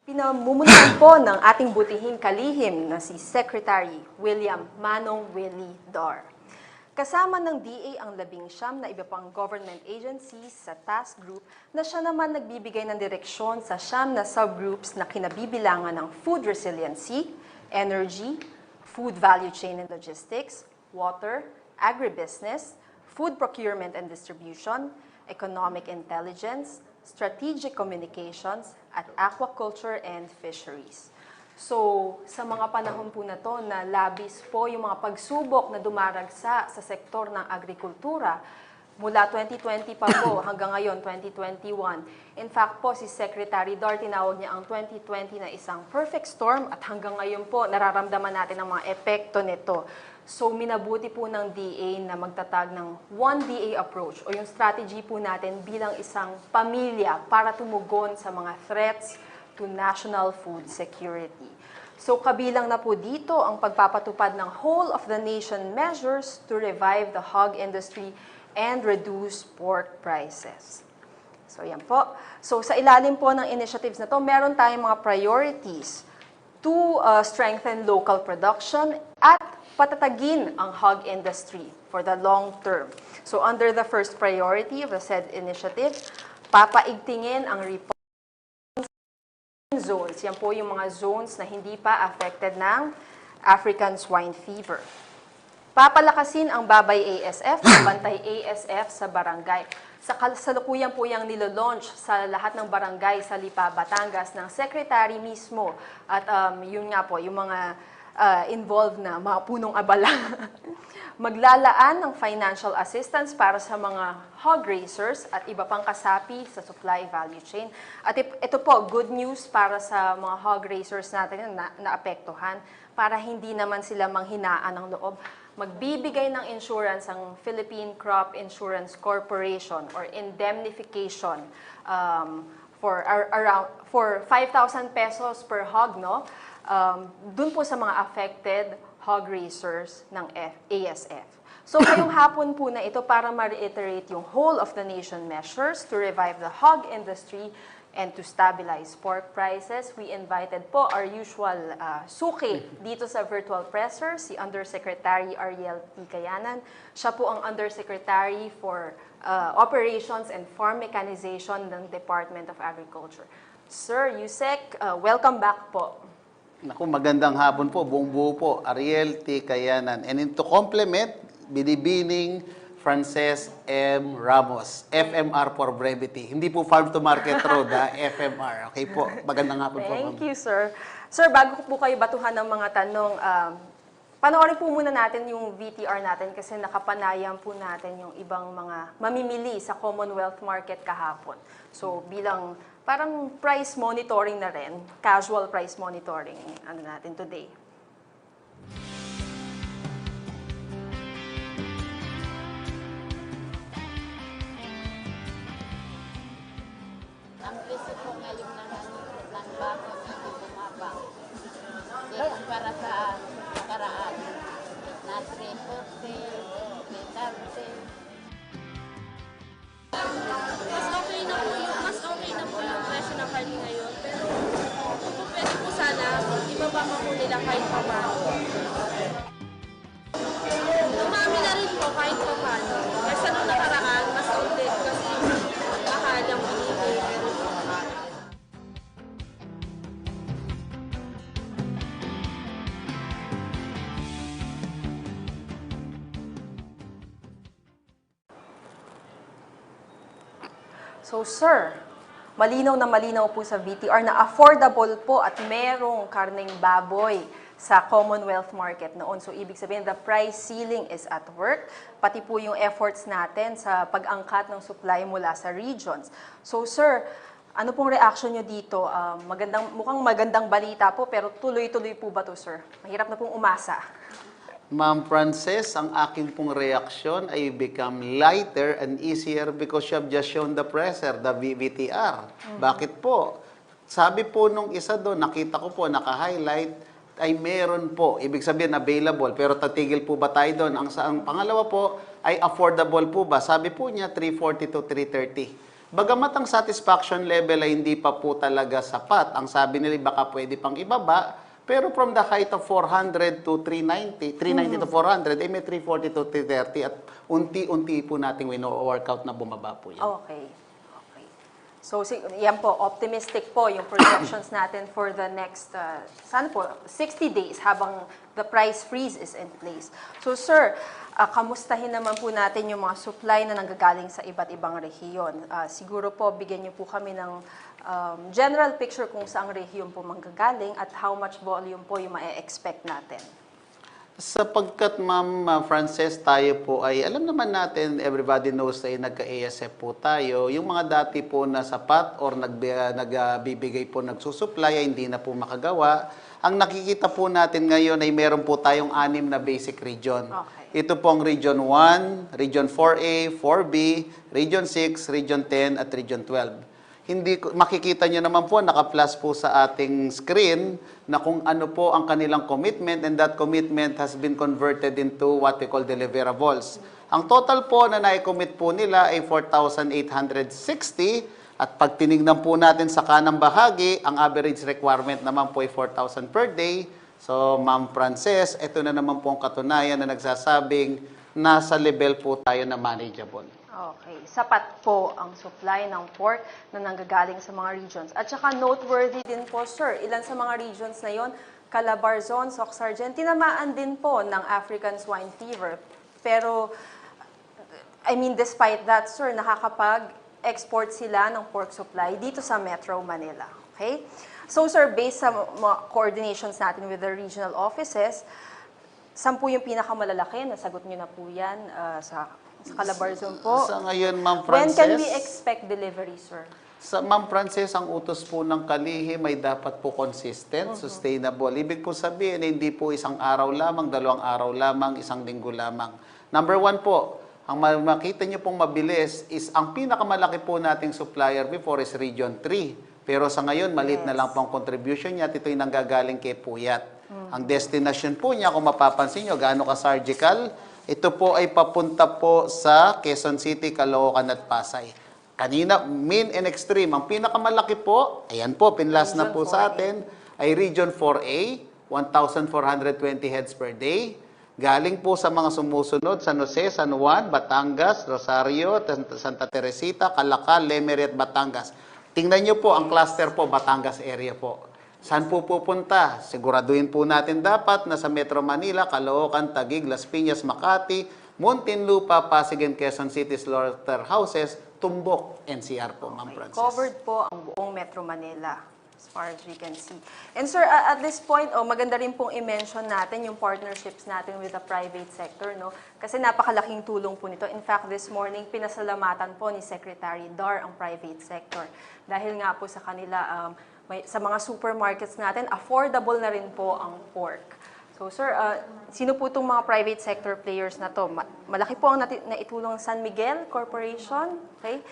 Pinamumunuan po ng ating butihing kalihim na si Secretary William Manong Willie Dar. Kasama ng DA ang 19 na iba pang government agencies sa task group na siya naman nagbibigay ng direksyon sa 9 na subgroups na kinabibilangan ng food resiliency, energy, food value chain and logistics, water, agribusiness, food procurement and distribution, economic intelligence, strategic communications, at aquaculture and fisheries. So, sa mga panahon po na to na labis po yung mga pagsubok na dumaragsa sa sektor ng agrikultura, mula 2020 pa po hanggang ngayon, 2021. In fact po, si Secretary Dar, tinawag niya ang 2020 na isang perfect storm at hanggang ngayon po, nararamdaman natin ang mga epekto nito. So, minabuti po ng DA na magtatag ng One DA approach o yung strategy po natin bilang isang pamilya para tumugon sa mga threats to national food security. So, kabilang na po dito ang pagpapatupad ng whole of the nation measures to revive the hog industry and reduce pork prices. So, yan po. So, sa ilalim po ng initiatives na to, meron tayong mga priorities to strengthen local production at patatagin ang hog industry for the long term. So, under the first priority of the said initiative, papaigtingin ang reporting zones. Yan po yung mga zones na hindi pa affected ng African swine fever. Papalakasin ang Babay ASF, ang Bantay ASF sa barangay. Sa kasalukuyan po yung nilolaunch sa lahat ng barangay sa Lipa, Batangas ng secretary mismo. At yun nga po, yung mga involved na mga punong abala. Maglalaan ng financial assistance para sa mga hog raisers at iba pang kasapi sa supply value chain. At ito po, good news para sa mga hog raisers natin na naapektuhan para hindi naman sila manghinaan ng loob. Magbibigay ng insurance ang Philippine Crop Insurance Corporation or indemnification for 5,000 pesos per hog, no? Dun po sa mga affected hog raisers ng ASF. So ngayong hapon po na ito para ma-reiterate yung whole of the nation measures to revive the hog industry and to stabilize pork prices, we invited po our usual suki dito sa virtual presser, si Undersecretary Ariel T. Kayanan. Siya po ang Undersecretary for Operations and Farm Mechanization ng Department of Agriculture. Sir Yusek, welcome back po. Naku, magandang hapon po, buong buo po, Ariel T. Kayanan. And to complement, Binibining Frances M. Ramos, FMR for brevity. Hindi po Farm to Market Road, FMR. Okay po, magandang hapon po. Thank you, sir. Sir, bago po kayo batuhan ng mga tanong, panoorin po muna natin yung VTR natin kasi nakapanayam po natin yung ibang mga mamimili sa Commonwealth Market kahapon. So, bilang parang price monitoring na rin, casual price monitoring natin today. Ang presyo po ngayon ng bako hindi bumaba. Para sa nakaraan, na 340, 330. Mas okay na po yung presyo ng karne ngayon. Pero kung pwede po sana, ibaba pa po nila kahit pa paano. Tumami na rin po kahit pa paano. Kasi nung nakaraan, mas ulit kasi mahal ang binigay. So, sir, malinaw po sa VTR na affordable po at merong karneng baboy sa Commonwealth Market noon. So, ibig sabihin, the price ceiling is at work, pati po yung efforts natin sa pag-angkat ng supply mula sa regions. So, sir, ano pong reaction nyo dito? Mukhang magandang balita po, pero tuloy-tuloy po ba to, sir? Mahirap na pong umasa. Ma'am Frances, ang aking pong reaksyon ay become lighter and easier because you have just shown the pressure, the VTR. Bakit po? Sabi po nung isa doon, nakita ko po, naka-highlight, ay meron po. Ibig sabihin, available. Pero tatigil po ba tayo doon? Ang pangalawa po, ay affordable po ba? Sabi po niya, 340 to 330. Bagamat ang satisfaction level ay hindi pa po talaga sapat, ang sabi nila baka pwede pang ibaba, pero from the height of 400 to 390, 390 to 400, ay may 340 to 330 at unti-unti po nating wino-workout na bumaba po yan. Okay. Okay. So, yan po, optimistic po yung projections natin for the next, sana po, 60 days habang the price freeze is in place. So, sir, kamustahin naman po natin yung mga supply na nanggagaling sa iba't ibang rehiyon. Siguro po, bigyan niyo po kami ng general picture kung saang rehiyon po manggagaling at how much volume po yung ma-expect natin. Sapagkat Ma'am Frances, tayo po ay, alam naman natin, everybody knows ay nagka-ASF po tayo. Yung mga dati po na sapat or nagbibigay po, nagsusupply, ay hindi na po makagawa. Ang nakikita po natin ngayon ay meron po tayong 6 na basic region. Okay. Ito po ang Region 1, Region 4A, 4B, Region 6, Region 10 at Region 12. Makikita nyo naman po, naka-plus po sa ating screen na kung ano po ang kanilang commitment, and that commitment has been converted into what we call deliverables. Ang total po na na-commit po nila ay 4,860, at pag tinignan po natin sa kanang bahagi, ang average requirement naman po ay 4,000 per day. So, Ma'am Frances, ito na naman po ang katunayan na nagsasabing nasa level po tayo na manageable. Okay. Sapat po ang supply ng pork na nanggagaling sa mga regions. At saka noteworthy din po, sir, ilan sa mga regions na yon, Calabarzon, Soxargen, tinamaan din po ng African swine fever. Pero, I mean, despite that, sir, nakakapag-export sila ng pork supply dito sa Metro Manila. Okay? So, sir, based sa mga coordinations natin with the regional offices, saan po yung pinakamalalaki? Nasagot nyo na po yan sa Calabarzon po. Sa ngayon, Ma'am When Frances, can we expect delivery, sir? sa Ma'am Frances, ang utos po ng kalihim ay dapat po consistent, sustainable. Ibig po sabihin, hindi po isang araw lamang, 2 araw lamang, 1 linggo lamang. Number 1 po, ang makita nyo pong mabilis is ang pinakamalaki po nating supplier before is Region 3. Pero sa ngayon, maliit na lang po ang contribution niya at ito'y nanggagaling kay Puyat. Ang destination po niya, kung mapapansin nyo, gaano ka-surgical, ito po ay papunta po sa Quezon City, Caloocan at Pasay. Kanina, mean and extreme. Ang pinakamalaki po, ayan po, pinlas na po sa atin, ay Region 4A, 1,420 heads per day. Galing po sa mga sumusunod, San Jose, San Juan, Batangas, Rosario, Santa Teresita, Calacal, Lemery at Batangas. Tingnan nyo po, ang cluster po, Batangas area po. Saan po pupunta? Siguraduhin po natin dapat na sa Metro Manila, Caloocan, Taguig, Las Piñas, Makati, Muntinlupa, Pasig and Quezon City slaughterhouses, Tumbok, NCR po, Ma'am Frances. Covered po ang buong Metro Manila as far as we can see. And sir, at this point, maganda rin pong i-mention natin yung partnerships natin with the private sector, no? Kasi napakalaking tulong po nito. In fact, this morning, pinasalamatan po ni Secretary Dar ang private sector. Dahil nga po sa kanila, sa mga supermarkets natin, affordable na rin po ang pork. So sir, sino po itong mga private sector players na to? Malaki po ang naitulong San Miguel Corporation. Okay?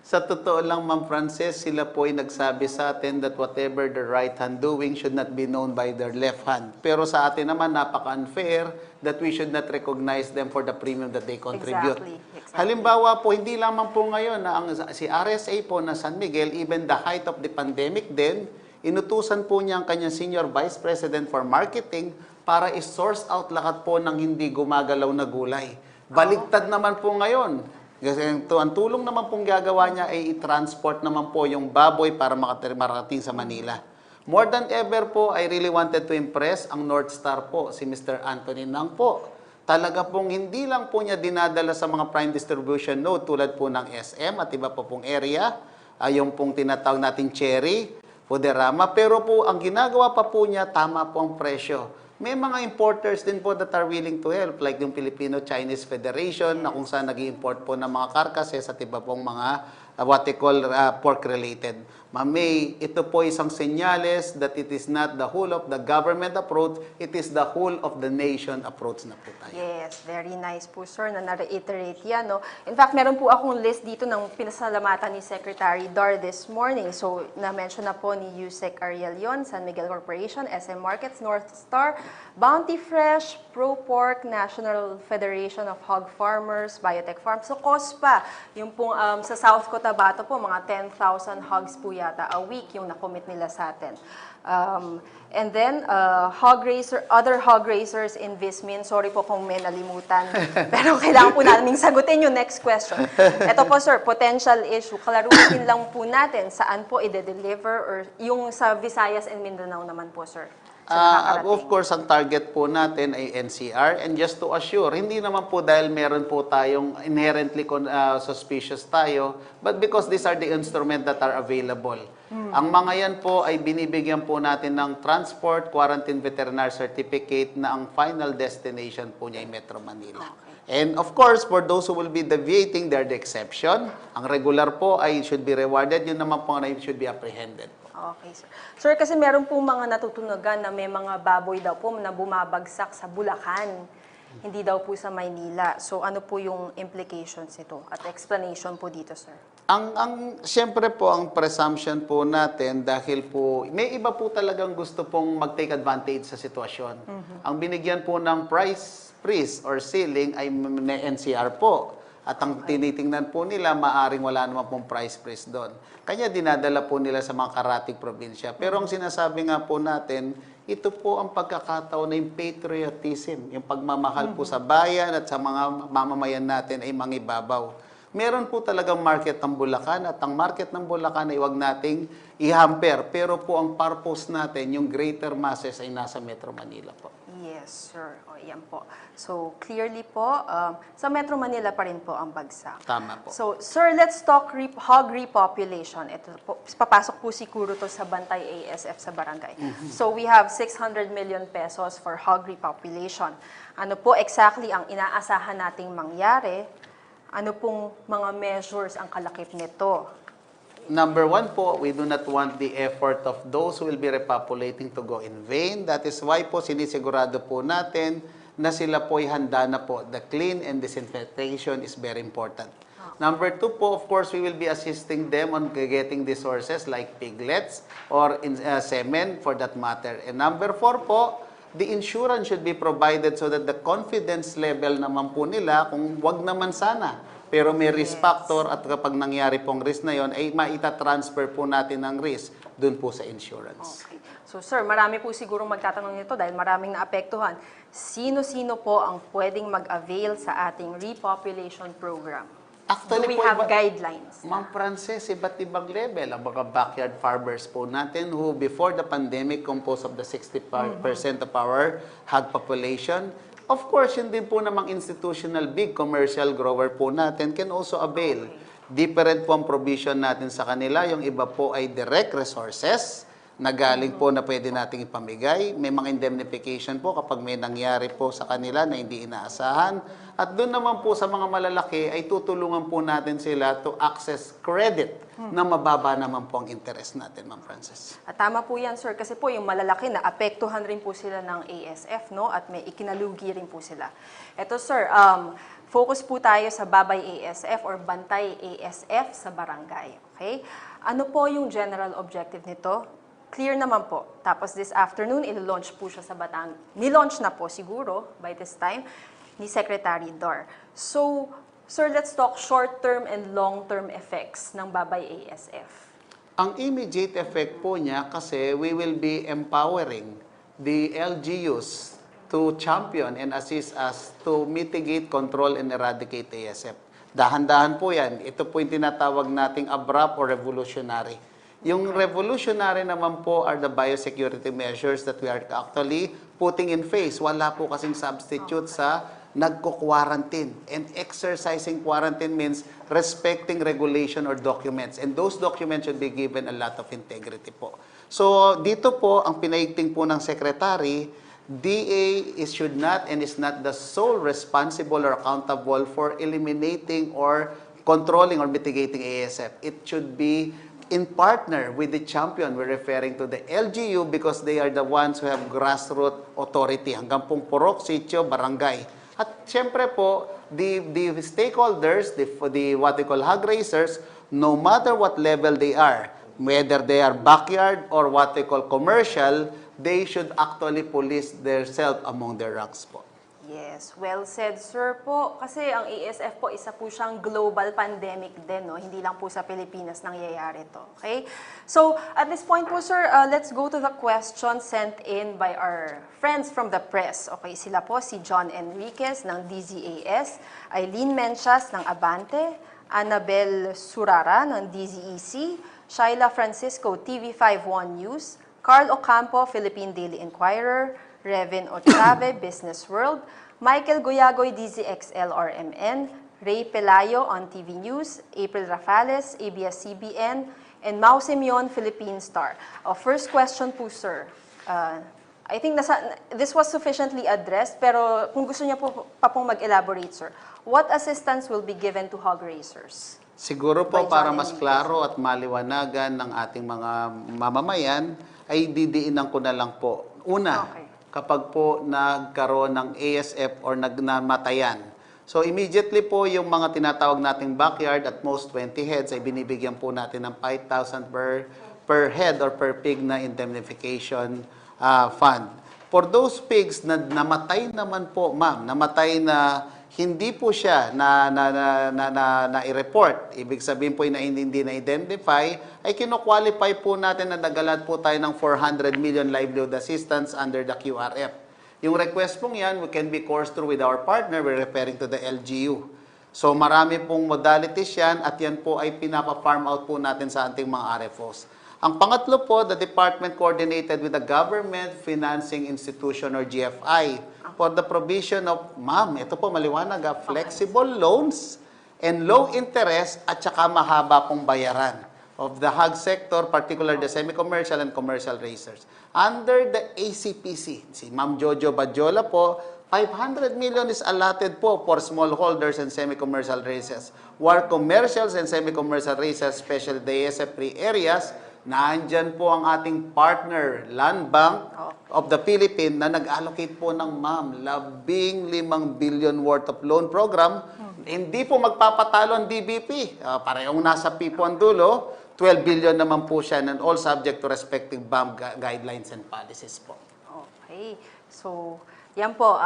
Sa totoo lang, Ma'am Frances, sila po ay nagsabi sa atin that whatever the right hand doing should not be known by their left hand. Pero sa atin naman, napaka-unfair that we should not recognize them for the premium that they contribute. Exactly. Halimbawa po, hindi lamang po ngayon na si RSA po na San Miguel, even the height of the pandemic din, inutusan po niya ang kanyang Senior Vice President for Marketing para i-source out lahat po ng hindi gumagalaw na gulay. Baligtad naman po ngayon. Kasi ang tulong naman pong gagawa niya ay i-transport naman po yung baboy para makarating sa Manila. More than ever po, I really wanted to impress ang North Star po, si Mr. Anthony Nang po. Talaga pong hindi lang po niya dinadala sa mga prime distribution node tulad po ng SM at iba po pong area, yung pong tinatawag nating cherry, Foderama, pero po ang ginagawa pa po niya, tama po ang presyo. May mga importers din po that are willing to help, like yung Filipino-Chinese Federation, na kung saan nag-import po ng mga carcasses at iba pong mga what they call pork-related. Ma'am May, ito po isang senyales that it is not the whole of the government approach, it is the whole of the nation approach na po tayo. Yes, very nice po, sir, na na-reiterate yan. No? In fact, meron po akong list dito ng pinasalamatan ni Secretary Dar this morning. So, na-mention na po ni Yusek Ariel yon, San Miguel Corporation, SM Markets, North Star, Bounty Fresh, Pro Pork, National Federation of Hog Farmers, Biotech Farms. So, COSPA, yung pong sa South Cotabato po, mga 10,000 hogs po yata a week yung nakomit nila sa atin. And then, other hog raisers in Vismin. Sorry po kung may nalimutan. Pero kailangan po namin sagutin yung next question. Ito po, sir, potential issue. Kalaruin lang po natin saan po i-deliver or yung sa Visayas and Mindanao naman po, sir. Of course, ang target po natin ay NCR. And just to assure, hindi naman po dahil meron po tayong inherently suspicious tayo, but because these are the instruments that are available. Ang mga yan po ay binibigyan po natin ng transport, quarantine veterinary certificate na ang final destination po niya ay Metro Manila. And of course, for those who will be deviating, they're the exception. Ang regular po ay should be rewarded. Yun naman po na should be apprehended. Okay, sir. Sir, kasi meron po mga natutunagan na may mga baboy daw po na bumabagsak sa Bulacan. Hindi daw po sa Maynila. So, ano po yung implications nito at explanation po dito, sir? Siyempre po, ang presumption po natin dahil po, may iba po talagang gusto pong mag-take advantage sa sitwasyon. Ang binigyan po ng price freeze or ceiling ay NCR po. At ang tinitingnan po nila, maaring wala naman pong price freeze doon. Kanya dinadala po nila sa mga karating probinsya. Pero ang sinasabi nga po natin, ito po ang pagkakataon na yung patriotism, yung pagmamahal po sa bayan at sa mga mamamayan natin ay mangibabaw. Meron po talagang market ng Bulacan at ang market ng Bulacan ay huwag nating i-hamper. Pero po ang purpose natin, yung greater masses ay nasa Metro Manila po. Yes, sir. O, yan po. So, clearly po, sa Metro Manila pa rin po ang bagsak. Tama po. So, sir, let's talk hog repopulation. Ito po, papasok po siguro to sa Bantay ASF sa barangay. So, we have 600 million pesos for hog repopulation. Ano po exactly ang inaasahan nating mangyari? Ano pong mga measures ang kalakip nito? Number one po, we do not want the effort of those who will be repopulating to go in vain. That is why po sinisigurado po natin na sila po ay handa na po. The clean and disinfection is very important. Number two po, of course, we will be assisting them on getting the sources like piglets or semen for that matter. And number four po, the insurance should be provided so that the confidence level naman po nila, kung wag naman sana, pero may risk factor at kapag nangyari pong risk na yon ay maita-transfer po natin ang risk dun po sa insurance. Okay. So, sir, marami po sigurong magtatanong nito dahil maraming naapektuhan. Sino-sino po ang pwedeng mag-avail sa ating repopulation program? Actually, Do we po, have guidelines? Ma'am Frances, iba't ibang level. Ang mga backyard farmers po natin who before the pandemic composed of the 65% of our hog population. Of course, yun din po namang institutional big commercial grower po natin can also avail. Different po ang provision natin sa kanila. Yung iba po ay direct resources na galing po na pwede nating ipamigay. May mga indemnification po kapag may nangyari po sa kanila na hindi inaasahan. At doon naman po sa mga malalaki ay tutulungan po natin sila to access credit na mababa naman po ang interest natin, Ma'am Frances. At tama po yan, sir, kasi po yung malalaki na apektuhan rin po sila ng ASF, no? At may ikinalugi rin po sila. Ito, sir, focus po tayo sa Babay ASF or Bantay ASF sa barangay. Okay? Ano po yung general objective nito? Clear naman po. Tapos this afternoon, ilo-launch po siya sa Bataan. Nilaunch na po siguro by this time ni Secretary Dar. So, sir, let's talk short-term and long-term effects ng Babay ASF. Ang immediate effect po niya kasi we will be empowering the LGUs to champion and assist us to mitigate, control, and eradicate ASF. Dahan-dahan po yan. Ito po yung tinatawag nating abrupt or revolutionary. Yung revolutionary naman po are the biosecurity measures that we are actually putting in place. Wala po kasing substitute sa nagko-quarantine. And exercising quarantine means respecting regulation or documents. And those documents should be given a lot of integrity po. So, dito po, ang pinaigting po ng Secretary, DA should not and is not the sole responsible or accountable for eliminating or controlling or mitigating ASF. It should be in partner with the champion. We're referring to the LGU because they are the ones who have grassroots authority hanggang pong purok, sitio, barangay. At syempre po, the stakeholders, the what we call hog racers, no matter what level they are, whether they are backyard or what we call commercial, they should actually police themselves among their ranks po. Yes, well said, sir po. Kasi ang ASF po, isa po siyang global pandemic din, no? Hindi lang po sa Pilipinas nangyayari to. Okay? So, at this point po, sir, let's go to the questions sent in by our friends from the press. Okay, sila po si John Enriquez ng DZAS, Eileen Mencias ng Abante, Annabel Surara ng DZEC, Shaila Francisco, TV51 News, Carl Ocampo, Philippine Daily Inquirer, Revin Ochave, Business World, Michael Goyagoy, DZXL-RMN, Ray Pelayo on TV News, April Rafales, ABS-CBN, and Mau Simeon, Philippine Star. First question po, sir. I think this was sufficiently addressed, pero kung gusto niya po pa pong mag-elaborate, sir, what assistance will be given to hog racers? Siguro po By John para mas Enriquez. klaro at maliwanagan ng ating mga mamamayan, ay didiinan ko na lang po. Una, Okay. kapag po nagkaroon ng ASF or namatayan. So immediately po yung mga tinatawag nating backyard at most 20 heads ay binibigyan po natin ng 5,000 per head or per pig na indemnification fund. For those pigs na namatay naman po, ma'am, namatay na hindi po siya na-report, ibig sabihin po na hindi na-identify, ay kino-qualify po natin na nagalat po tayo ng 400 million livelihood assistance under the QRF. Yung request pong yan, we can be coursed through with our partner, we're referring to the LGU. So marami pong modalities yan at yan po ay pinapa-farm out po natin sa ating mga RFOs. Ang pangatlo po, the department coordinated with the Government Financing Institution or GFI for the provision of, ma'am, ito po maliwanag, flexible loans and low interest at saka mahaba pong bayaran of the hog sector, particularly the semi-commercial and commercial racers. Under the ACPC, si Ma'am Jojo Badjola po, 500 million is allotted po for smallholders and semi-commercial racers. While commercials and semi-commercial racers, especially the ASF-free areas, nandyan po ang ating partner, Land Bank of the Philippines, na nag-allocate po ng ma'am, 15 billion worth of loan program. Hindi po magpapatalo ang DBP. Parehong nasa P po ang dulo. 12 billion naman po siya and all subject to respective BAM guidelines and policies po. Okay. So, yan po.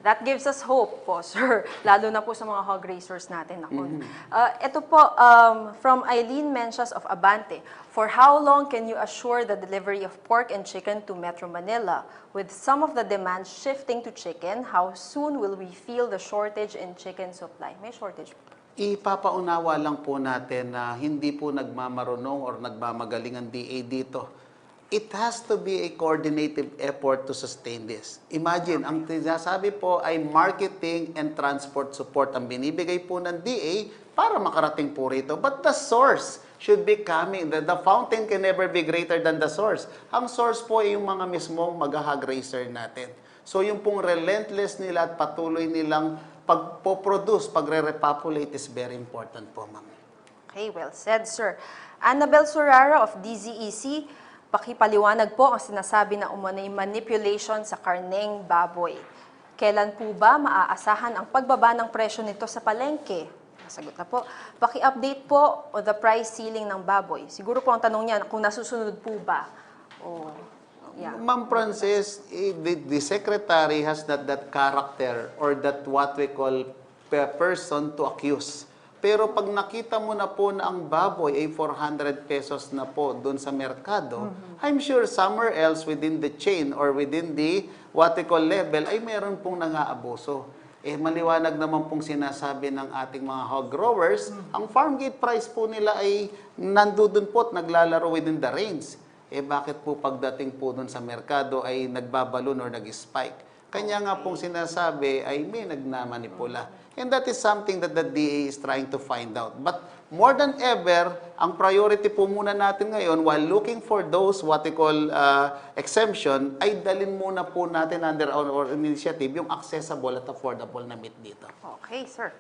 That gives us hope po, sir. Lalo na po sa mga hog racers natin. Ito po, from Eileen Mencias of Abante. For how long can you assure the delivery of pork and chicken to Metro Manila? With some of the demand shifting to chicken, how soon will we feel the shortage in chicken supply? May shortage po. Ipapaunawa lang po natin na hindi po nagmamarunong or nagmamagaling ang DA dito. It has to be a coordinated effort to sustain this. Imagine, ang sinasabi po ay marketing and transport support ang binibigay po ng DA para makarating po rito. But the source should be coming. The fountain can never be greater than the source. Ang source po ay yung mga mismong mag-hog racer natin. So yung pong relentless nila at patuloy nilang pagpo-produce, pagre-repopulate is very important po, ma'am. Okay, well said, sir. Annabel Surara of DZEC, pakipaliwanag po ang sinasabi na umano'y manipulation sa karneng baboy. Kailan po ba maaasahan ang pagbaba ng presyo nito sa palengke? Nasagot na po. Paki-update po o the price ceiling ng baboy. Siguro po ang tanong niya kung nasusunod po ba. Yeah. Ma'am Frances, the secretary has that character or that what we call person to accuse. Pero pag nakita mo na po na ang baboy ay 400 pesos na po doon sa merkado, I'm sure somewhere else within the chain or within the what we call level ay meron pong nang-aabuso. Maliwanag naman pong sinasabi ng ating mga hog growers, ang farm gate price po nila ay nandun po at naglalaro within the range. Bakit po pagdating po doon sa merkado ay nagbabalon or nag-spike? Kanya nga pong sinasabi ay may nagnamanipula. And that is something that the DA is trying to find out. But more than ever, ang priority po muna natin ngayon, while looking for those what we call exemption, ay dalin muna po natin under our initiative yung accessible at affordable na meat dito. Okay, sir.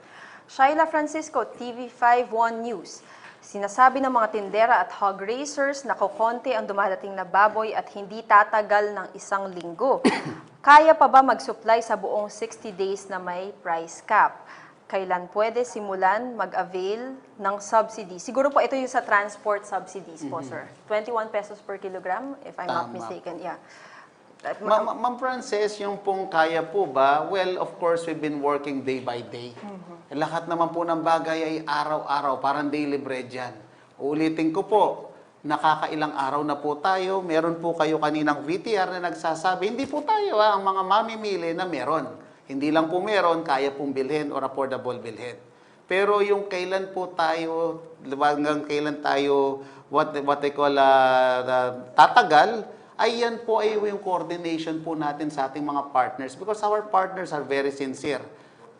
Shaila Francisco, TV51 News. Sinasabi ng mga tindera at hog raisers na kokonti ang dumadating na baboy at hindi tatagal ng 1 linggo. Kaya pa ba mag-supply sa buong 60 days na may price cap? Kailan pwede simulan mag-avail ng subsidy? Siguro po ito yung sa transport subsidies po, sir. 21 pesos per kilogram, if I'm not Tama. mistaken. Yeah. Ma'am Frances, yung pong kaya po ba? Well, of course, we've been working day by day. Lahat naman po ng bagay ay araw-araw, parang daily bread yan. Uulitin ko po, nakakailang araw na po tayo, meron po kayo kaninang VTR na nagsasabi, hindi po tayo ang mga mamimili na meron. Hindi lang po meron, kaya pong bilhin or affordable bilhin. Pero yung kailan po tayo, hanggang kailan tayo, what they call, tatagal, ay yan po ay yung coordination po natin sa ating mga partners because our partners are very sincere.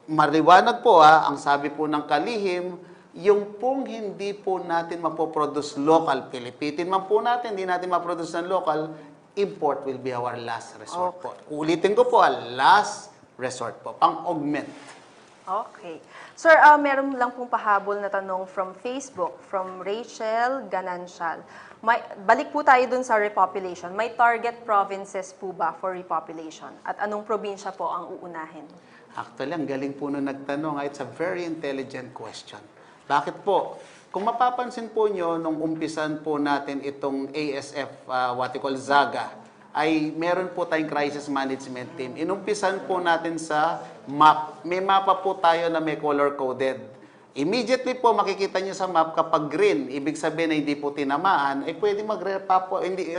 Maliwanag po ang sabi po ng kalihim, yung pong hindi po natin mapoproduce local, pilipitin man po natin, hindi natin maproduce ng local, import will be our last resort po. Ulitin ko po, last resort po, pang-augment. Okay. Sir, meron lang pong pahabol na tanong from Facebook, from Rachel Ganancial. Balik po tayo dun sa repopulation. May target provinces po ba for repopulation? At anong probinsya po ang uunahin? Actually, ang galing po nung nagtanong. It's a very intelligent question. Bakit po? Kung mapapansin po nyo, nung umpisan po natin itong ASF, what we call ZAGA, ay meron po tayong crisis management team. Inumpisan po natin sa map. May mapa po tayo na may color-coded. Immediately po makikita nyo sa map kapag green, ibig sabihin na hindi po tinamaan, ay pwedeng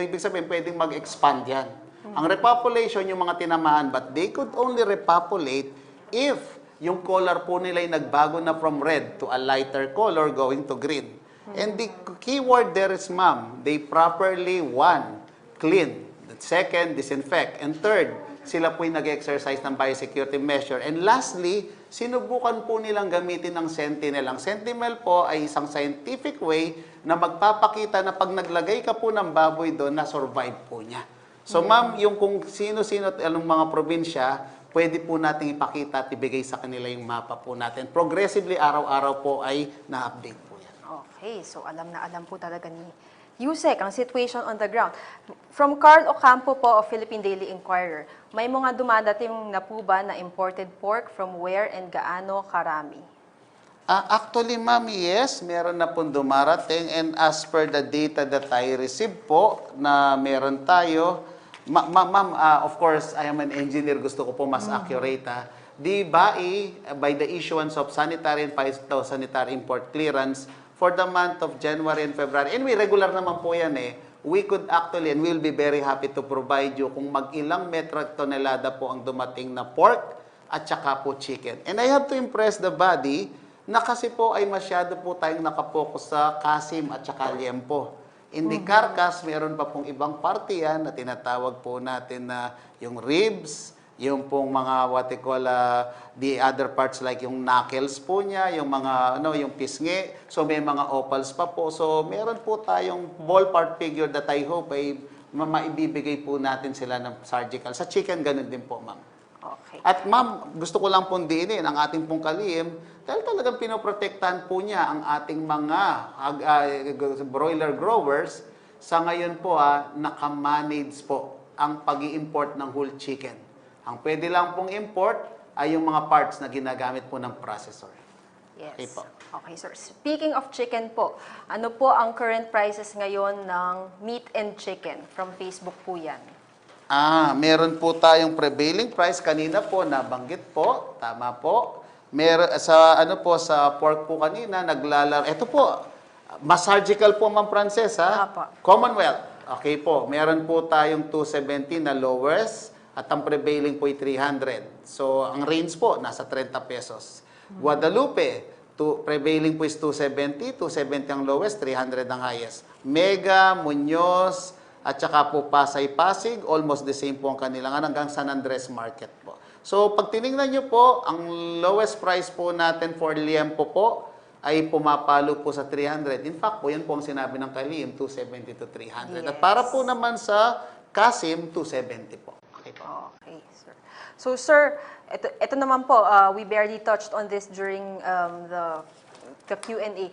ibig sabihin pwedeng mag-expand yan. Ang repopulation, yung mga tinamaan, but they could only repopulate if yung color po nila ay nagbago na from red to a lighter color going to green. And the keyword there is, ma'am, they properly, one, clean. Second, disinfect. And third, sila po yung nag-exercise ng biosecurity measure. And lastly, sinubukan po nilang gamitin ng Sentinel. Ang Sentinel po ay isang scientific way na magpapakita na pag naglagay ka po ng baboy doon, na-survive po niya. So ma'am, yung kung sino-sino at anong mga probinsya, pwede po natin ipakita at ibigay sa kanila yung mapa po natin. Progressively, araw-araw po ay na-update po yan. Okay, so alam na alam po talaga ni Yusek ang situation on the ground. From Carl Ocampo po of Philippine Daily Inquirer, may mga dumadating na po ba na imported pork from where and gaano karami? Actually, ma'am, yes, meron na pong dumarating and as per the data that I received po na meron tayo, ma'am, of course, I am an engineer, gusto ko po mas accurate. The BAI, by the issuance of sanitary and phytosanitary import clearance for the month of January and February, and we regular naman po yan we could actually, and we'll be very happy to provide you kung mag-ilang metric tonelada po ang dumating na pork at saka po chicken. And I have to impress the body na kasi po ay masyado po tayong nakapokus sa kasim at saka liempo. In the carcass, meron pa pong ibang parte yan na tinatawag po natin na yung ribs, yung pong mga what they call the other parts like yung knuckles po niya, yung mga yung pisngi. So may mga opals pa po. So meron po tayong ballpark figure that I hope ay maibibigay po natin sila ng surgical. Sa chicken ganun din po, ma'am. Okay. At ma'am, gusto ko lang pong diinin ang ating pong kalihim dahil talagang pinoprotektahan po niya ang ating mga broiler growers. Sa ngayon po nakamanage po ang pag-i-import ng whole chicken. Ang pwede lang pong import ay yung mga parts na ginagamit po ng processor. Yes. Okay po. Okay, sir. Speaking of chicken po, ano po ang current prices ngayon ng meat and chicken? From Facebook po yan. Meron po tayong prevailing price kanina po nabanggit po, tama po. Meron sa sa pork po kanina ito po. Mas surgical po, Ma'am Frances, Apo. Commonwealth. Okay po. Meron po tayong 270 na lowest at ang prevailing po ay 300. So ang range po nasa 30 pesos. Guadalupe, prevailing po is 270, 270 ang lowest, 300 ang highest. Mega, Muñoz, at saka po Pasay-Pasig, almost the same po ang kanilang hanggang San Andres Market po. So, pag tinignan nyo po, ang lowest price po natin for liempo po ay pumapalo po sa 300. In fact po, yan po ang sinabi ng kalihim, 270 to 300. Yes. At para po naman sa kasim, 270 po. Okay po. Okay, sir. So, sir, ito naman po, we barely touched on this during the Q&A.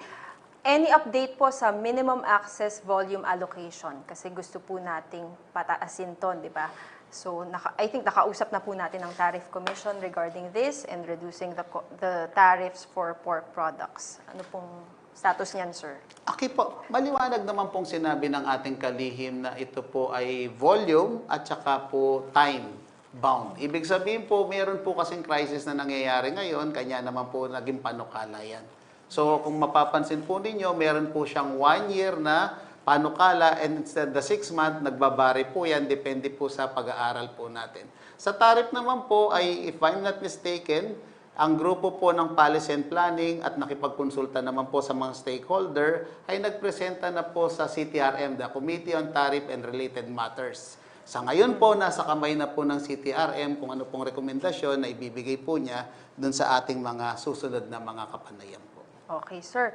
Any update po sa minimum access volume allocation? Kasi gusto po nating pataasin to, di ba? So, I think nakausap na po natin ang Tariff Commission regarding this and reducing the tariffs for pork products. Ano pong status niyan, sir? Okay po, maliwanag naman pong sinabi ng ating kalihim na ito po ay volume at saka po time bound. Ibig sabihin po, meron po kasing crisis na nangyayari ngayon, kanya naman po naging panukala yan. So, kung mapapansin po ninyo, meron po siyang 1 year na panukala and instead the 6 month, nagbabari po yan, depende po sa pag-aaral po natin. Sa tariff naman po ay, if I'm not mistaken, ang grupo po ng Policy and Planning at nakipagkonsulta naman po sa mga stakeholder ay nagpresenta na po sa CTRM, the Committee on Tariff and Related Matters. Sa ngayon po, nasa kamay na po ng CTRM kung ano pong rekomendasyon na ibibigay po niya dun sa ating mga susunod na mga kapanayan po. Okay, sir.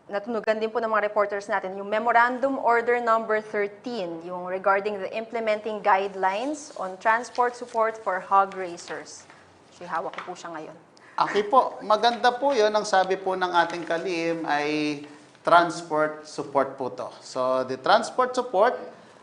Natunugan din po ng mga reporters natin yung Memorandum Order Number 13, yung regarding the implementing guidelines on transport support for hog raisers. So, hawak ko po siya ngayon. Okay po, maganda po yun. Ang sabi po ng ating kalihim ay transport support po to. So, the transport support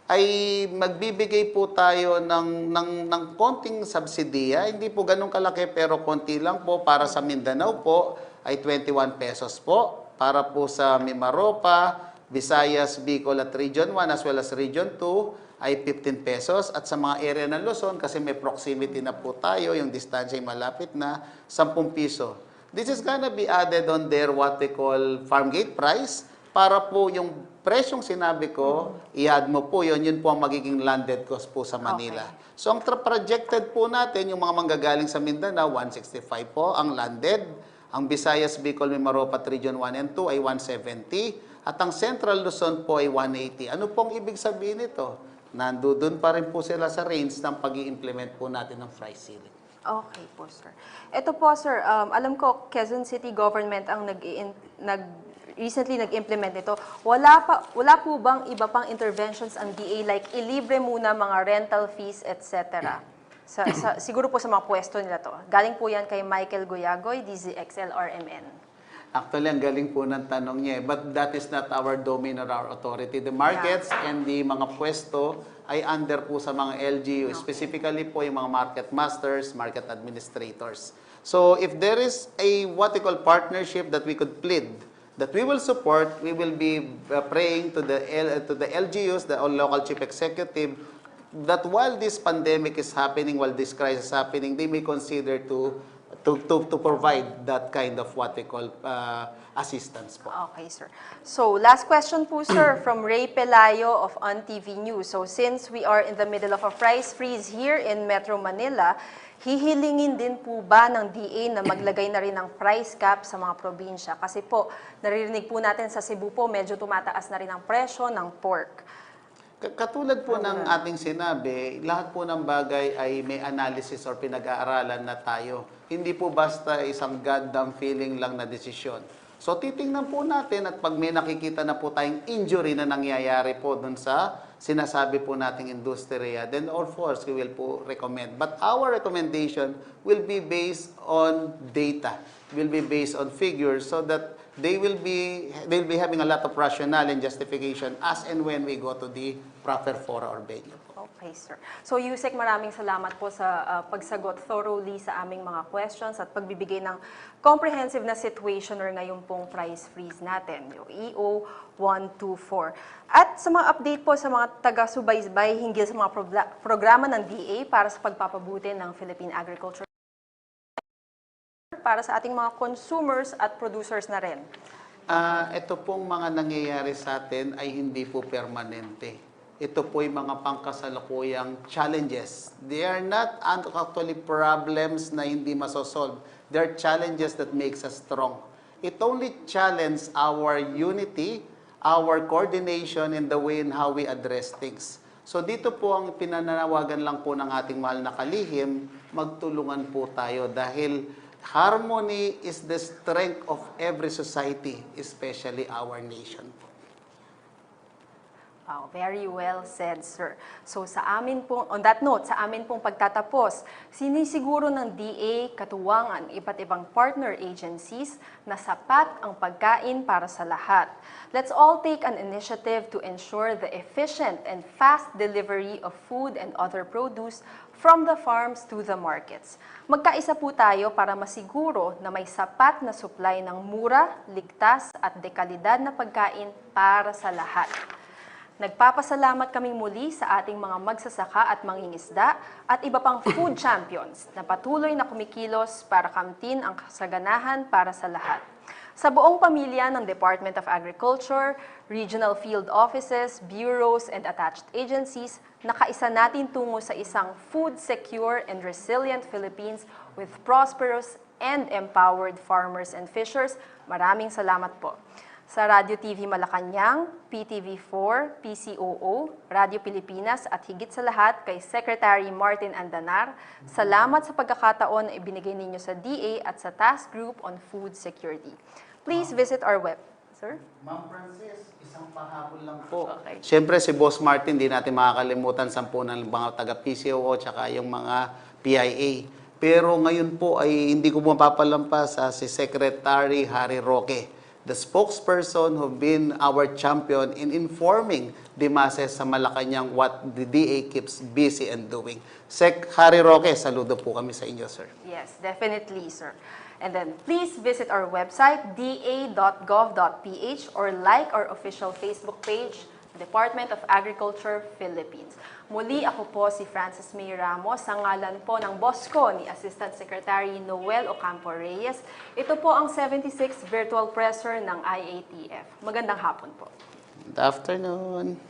ay magbibigay po tayo ng konting subsidiya. Hindi po ganun kalaki pero konti lang po. Para sa Mindanao po ay 21 pesos po. Para po sa Mimaropa, Visayas, Bicol at Region 1 as well as Region 2 ay 15 pesos. At sa mga area ng Luzon, kasi may proximity na po tayo, yung distansya ay malapit na, 10 piso. This is gonna be added on their what we call farm gate price para po yung presyong sinabi ko, i-add mo po yun po ang magiging landed cost po sa Manila. Okay. So ang projected po natin, yung mga manggagaling sa Mindanao, 165 po ang landed. Ang Visayas, Bicol, Mimaropa, Region 1 and 2 ay 170. At ang Central Luzon po ay 180. Ano pong ibig sabihin nito? Nandoon pa rin po sila sa range ng pag-i-implement po natin ng price ceiling. Okay po, sir. Ito po, sir, alam ko, Quezon City Government ang recently nag-implement ito. Wala po bang iba pang interventions ang DA like ilibre muna mga rental fees, etc.? Siguro po sa mga pwesto nila to. Galing po yan kay Michael Guyagoy, DZXL RMN. Actually, ang galing po ng tanong niya. But that is not our domain or our authority. The markets and the mga pwesto ay under po sa mga LGU. Okay. Specifically po yung mga market masters, market administrators. So if there is a what we call partnership that we could plead, that we will support, we will be praying to the LGUs, the local chief executive, that while this pandemic is happening, while this crisis is happening, they may consider to provide that kind of what we call assistance po. Okay, sir. So, last question po, sir, from Ray Pelayo of PTV News. So, since we are in the middle of a price freeze here in Metro Manila, hihilingin din po ba ng DA na maglagay na rin ng price cap sa mga probinsya? Kasi po, naririnig po natin sa Cebu po, medyo tumataas na rin ang presyo ng pork. Katulad po ng ating sinabi, lahat po ng bagay ay may analysis or pinag-aaralan na tayo. Hindi po basta isang goddamn feeling lang na desisyon. So titingnan po natin at pag may nakikita na po tayong injury na nangyayari po dun sa sinasabi po nating industriya, then of course we will po recommend. But our recommendation will be based on data, will be based on figures so that they'll be having a lot of rationale and justification as and when we go to the proper fora or venue. Okay, sir. So, Yusek, maraming salamat po sa pagsagot thoroughly sa aming mga questions at pagbibigay ng comprehensive na situationer ngayon pong price freeze natin, yung EO 124. At sa mga update po sa mga taga-subaybay hinggil sa mga programa ng DA para sa pagpapabuti ng Philippine agriculture para sa ating mga consumers at producers na rin. Ito pong mga nangyayari sa atin ay hindi po permanente. Ito po yung mga pangkasalukuyang challenges. They are not actually problems na hindi masosolve. They are challenges that makes us strong. It only challenges our unity, our coordination in the way in how we address things. So dito po ang pinananawagan lang po ng ating mahal na kalihim, magtulungan po tayo dahil harmony is the strength of every society, especially our nation. Wow, very well said, sir. So on that note, sa amin pong pagtatapos, sinisiguro ng DA katuwangan iba't ibang partner agencies na sapat ang pagkain para sa lahat. Let's all take an initiative to ensure the efficient and fast delivery of food and other produce from the farms to the markets. Magkaisa po tayo para masiguro na may sapat na supply ng mura, ligtas at dekalidad na pagkain para sa lahat. Nagpapasalamat kaming muli sa ating mga magsasaka at mangingisda at iba pang food champions na patuloy na kumikilos para kamtin ang kasaganahan para sa lahat. Sa buong pamilya ng Department of Agriculture, regional field offices, bureaus, and attached agencies, nakaisa natin tungo sa isang food secure and resilient Philippines with prosperous and empowered farmers and fishers. Maraming salamat po. Sa Radio TV Malacanang, PTV4, PCOO, Radio Pilipinas at higit sa lahat kay Secretary Martin Andanar, salamat sa pagkakataon na ibinigay ninyo sa DA at sa Task Group on Food Security. Please visit our web. Sir? Ma'am Frances, isang pahabol lang po. Okay. Siyempre si Boss Martin, di natin makakalimutan 10 ng mga taga-PCOO tsaka yung mga PIA. Pero ngayon po ay hindi ko mapapalampas si Secretary Harry Roque, the spokesperson who've been our champion in informing the masses sa Malacanang what the DA keeps busy and doing. Sec Harry Roque, saludo po kami sa inyo, sir. Yes, definitely, sir. And then please visit our website, da.gov.ph, or like our official Facebook page, Department of Agriculture, Philippines. Muli ako po si Frances May Ramos, sa ngalan po ng boss ko ni Assistant Secretary Noel Ocampo Reyes. Ito po ang 76th Virtual Presser ng IATF. Magandang hapon po. Good afternoon.